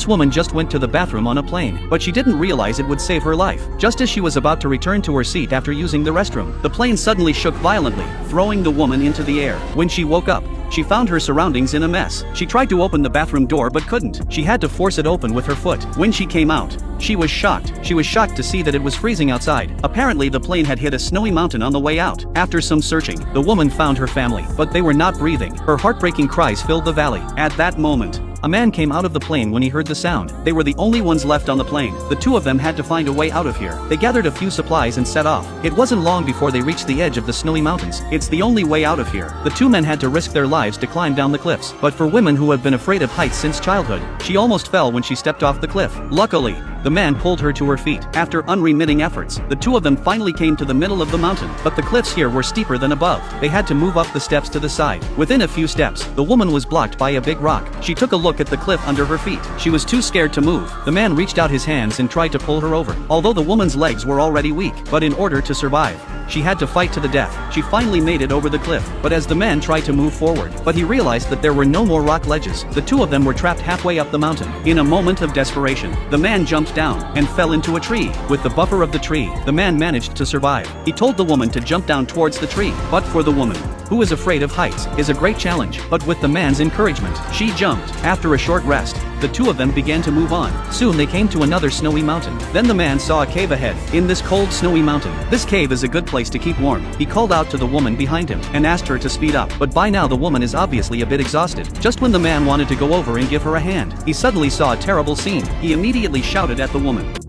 This woman just went to the bathroom on a plane, but she didn't realize it would save her life. Just as she was about to return to her seat after using the restroom, the plane suddenly shook violently, throwing the woman into the air. When she woke up, she found her surroundings in a mess. She tried to open the bathroom door but couldn't. She had to force it open with her foot. When she came out, she was shocked. She was shocked to see that it was freezing outside. Apparently the plane had hit a snowy mountain on the way out. After some searching, the woman found her family, but they were not breathing. Her heartbreaking cries filled the valley. At that moment, a man came out of the plane when he heard the sound. They were the only ones left on the plane. The two of them had to find a way out of here. They gathered a few supplies and set off. It wasn't long before they reached the edge of the snowy mountains. It's the only way out of here. The two men had to risk their lives to climb down the cliffs. But for women who have been afraid of heights since childhood, she almost fell when she stepped off the cliff. Luckily, the man pulled her to her feet. After unremitting efforts, the two of them finally came to the middle of the mountain. But the cliffs here were steeper than above. They had to move up the steps to the side. Within a few steps, the woman was blocked by a big rock. She took a look at the cliff under her feet. She was too scared to move. The man reached out his hands and tried to pull her over. Although the woman's legs were already weak, but in order to survive, she had to fight to the death. She finally made it over the cliff, but as the man tried to move forward, but he realized that there were no more rock ledges. The two of them were trapped halfway up the mountain. In a moment of desperation, the man jumped down and fell into a tree. With the buffer of the tree, the man managed to survive. He told the woman to jump down towards the tree, but for the woman, who is afraid of heights, is a great challenge. But with the man's encouragement, she jumped. After a short rest, the two of them began to move on. Soon they came to another snowy mountain. Then the man saw a cave ahead. In this cold snowy mountain, this cave is a good place to keep warm. He called out to the woman behind him and asked her to speed up. But by now the woman is obviously a bit exhausted. Just when the man wanted to go over and give her a hand, he suddenly saw a terrible scene. He immediately shouted at the woman.